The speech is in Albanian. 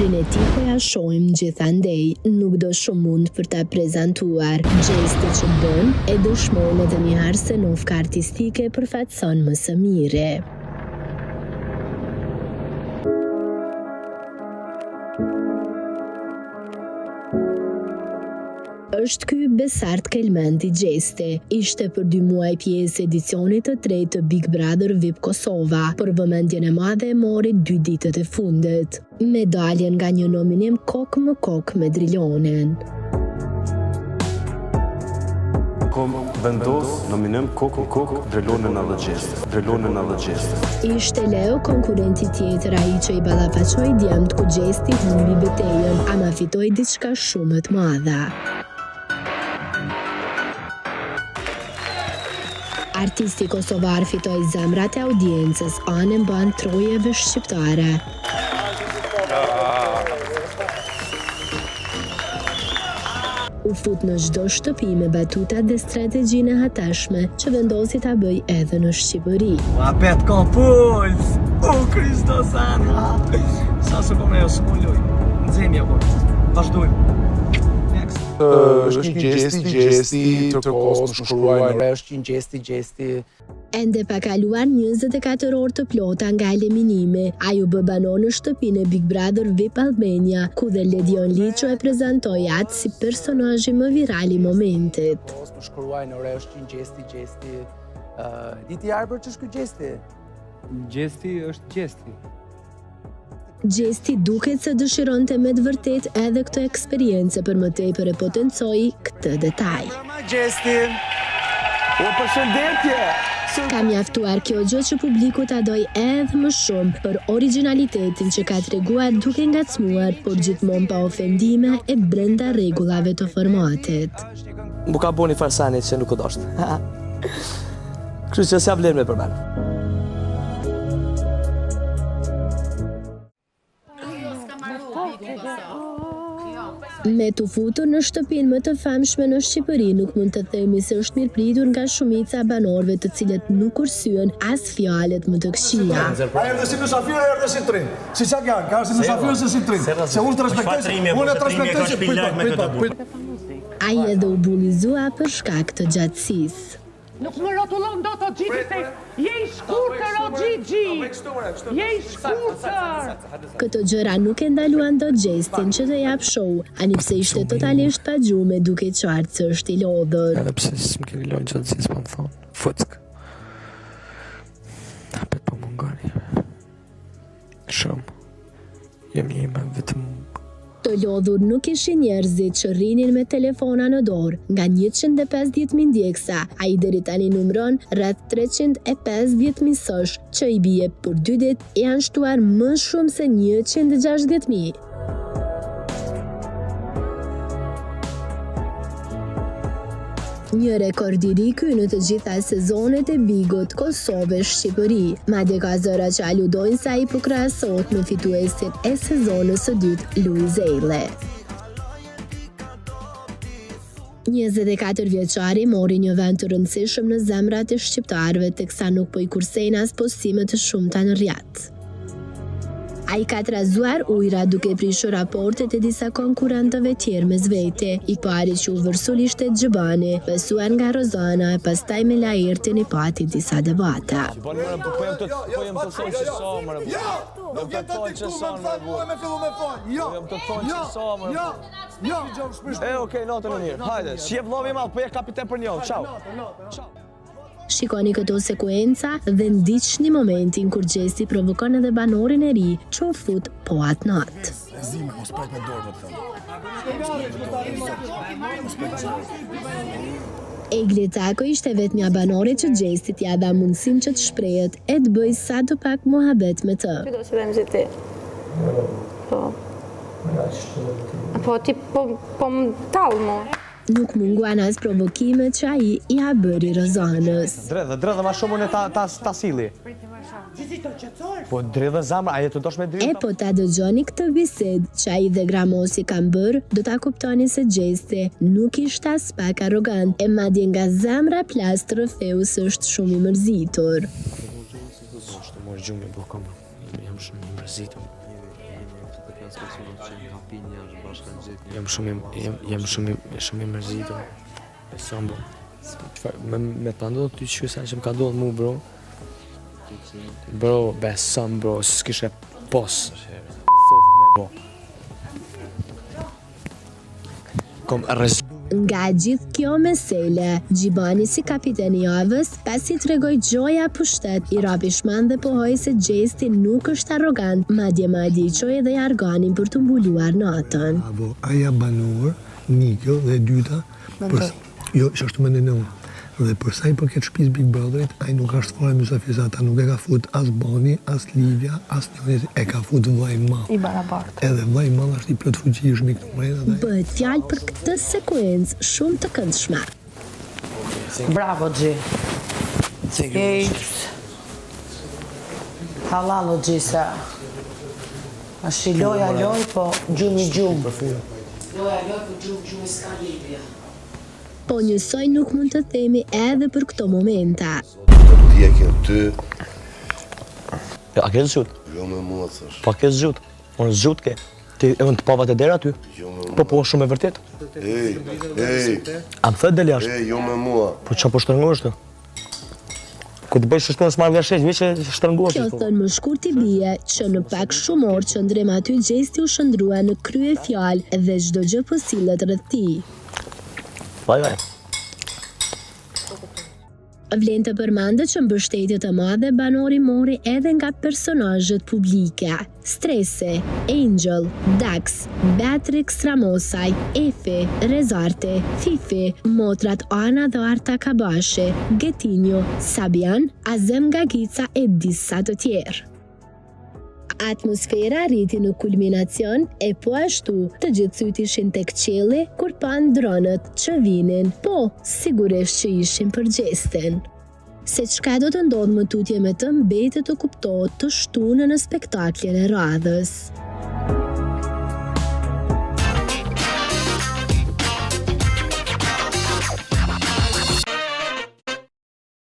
Humorin e tij po ja shohim gjithandej, nuk do shumë mund për ta prezantuar. Gjesti që bën e dëshmon edhe njëherë se nofka artistike përfaqëson më së miri. Është ky Besart Kelmendi Gjesti. Ishte për 2 muaj pjesë edicionit të 3 të Big Brother VIP Kosova, por vëmendjen e madhe e mori 2 ditët e fundit. Medaljen nga një nominim kokë më kokë me Drilonin. Kom vendos nominim kokë më kokë Drilonin edhe Gjesti. Ishte Leo konkurenti tjetër ai që i ballafaqoi djemt ku Gjesti humbi betejën, ama fitoi diçka shumë të madhe. Artisti kosovar fitoi zemrat e audiencës, anën ban trojeve shqiptare. U fut në çdo shtëpi me batutat dhe strategjinë e hatashme që vendosi ta bëj edhe në Shqipëri. Apet ka puls! O, Kristos Ana! Sa se kome jo s'mu luj. Nxemja, por. Vazhdojmë. Është një gjesti, tërkos më shkruajnë. Është një gjesti. Ende pa kaluar 24 orë të plota nga eliminimi, ai u bë banor në shtëpinë e Big Brother VIP Albania, ku dhe Ledion Liço e prezantoi atë si personazhi më viral i momentit. Më shkruajnë, është një gjesti. Diti Arbër që është ky gjesti? Gjesti është gjesti. Gjesti duket se dëshironte me të vërtet edhe këtë eksperiencë për më tepër e potencoi këtë detaj. Gjesti! O përshëndetje! Ka mjaftuar kjo gjë që publiku ta doj edhe më shumë për originalitetin që ka treguar duke ngacmuar, por gjithmonë pa ofendime e brenda rregullave të formatit. Mu ka boni farsanit që nuk o doshtë. Kështu që s'ja vlen me përmen. Me të futur në shtëpinë më të famshme në Shqipëri, nuk mund të themi se është mirëpritur nga shumica banorëve të cilët nuk kursyen as fjalët më të këqija. Ai erdhi si mysafir, erdhi si trim. Si çka janë? Ka si mysafir se si trim. Se unë të respektoj, unë të respektoj. Ai edhe u bullizua për shkak të gjatësisë. Nuk më rotullon do të Gjigi se je i shkurtër o Gjigi! Je i shkurtër! Këto gjëra nuk e ndaluan dot Gjestin që të jap show, ani pse ishte totalisht pa gjume duke qartë se është i lodhur. Edhe pse s'më keni lojnë gjatësis po më thonë, fuck. Hapet po mungoni. Shumë. Jemi ime vetëm. Të lodhur nuk ishin njerëzit që rrinin me telefona në dorë, nga 150.000 ndjeksa, ai deri tani numëron rreth 350.000 sosh, që i bie për 2 ditë janë shtuar më shumë se 160.000. Një rekord i ri ky në të gjitha sezonet e Bigut Kosovë Shqipëri. Madje ka zëra që aludojnë se ai po krahasohet me fituesin e sezonit së dytë, Luiz Eile. 24 vjeçari mori një vend të rëndësishëm në zemrat e shqiptarëve, teksa nuk po i kursejnë as postime të shumta në rrjet. Ai ka trazuar ujra duke prishur raportet e disa konkurrentëve tjerë mes vete. I pari që u vërsul ishte Xhibani, besuar nga Rozana, e pastaj me Laertin i pati disa debata. Shikoni këto sekuenca dhe ndiqni momentin kur Gjesti provokon edhe banorin e ri që u fut po atë natë. Egli Tako ishte vetmja banore që Gjestit ja dha mundësin që të shprehet e të bëj sa të pak muhabet me të. Që do që dhe më gjithi? Po. Po ti po më talë mo. Nuk munguan as provokimet që ai i ha bëri Rozanës. Dredhe ma shumë unë ta sili. Po dredhe zamra, aje të dosh me dredhe? E po ta dëgjoni këtë bisedë që ai dhe Gramosi kanë bërë, do ta kuptoni se Gjesti nuk ishte as pak arrogant, e madje nga zamra plas trofeus është shumë i mërzitur. Është mos gjumë po kam. Jam shumë i mërzitur. Jam shumë i mërzitur. Beson, bro. Me të ndodhë ty qysa që më ka ndodhë mu, bro. Bro, beson, bro, se s'kishe pos. Me bo. Kom rrez... Nga gjithë kjo mesele, Gjibani si kapiten i javës, pasi tregoj gjoja pushtet, i rapi shman dhe pohoj se Gjesti nuk është arrogant, madje i qoj edhe i arganin për të mbuluar natën. Bravo, aja banuar, nikë dhe dyta, jo, që është më në unë. Dhe përsa i përket shtëpisë Big Brotherit, ai nuk është fare mysafir, ata nuk e ka fut as Boni, as Livia, as njëri, e ka fut vllai i madh. I barabartë. Edhe vllai i madh është i plot fuqishëm i këtu mbrenda. Bëhet fjalë për këtë sekuencë shumë të këndshme. Bravo, Gji. Halal, o Gji, se është i loja loj, po gjumë i gjumë. Loja loj, po gjumë i s'ka Livia. Po njësoj nuk mund të themi edhe për këto momenta. Ty. A ke zgjut? Jo me mua, thash. Po ke zgjut? Unë zgjut ke. Ti e të pavat e dera aty? Po shumë e vërtet. Ej. A më thët del jashtë? Jo me mua. Po qa po shtërngosh të? Ku të bëjsh shtonë s'marrë vjasheq, vje që shtërngosh Kjo thënë më shkurt i bie që në pak shumë orë që ndrem aty Gjesti u shëndrua në krye fjalë dhe çdo gjë po sillet rreth tij. Vaj. Vlen të përmendet që mbështetjet e madhe banori mori edhe nga personazhet publike. Stresi, Angel, Dax, Beatrix Ramosaj, Efi, Rezarte, Fifi, motrat Ana dhe Arta Kabashi, Getinjo, Sabian, Azem Gagica e disa të tjerë. Atmosfera rriti në kulminacion e po ashtu të gjithë syt ishin tek qielli kur pan dronët që vinin, po sigurisht që ishin për Gjestin. Se çka do të ndodhë më tutje me të mbetet të kuptohet të shtunë në spektaklin e radhës.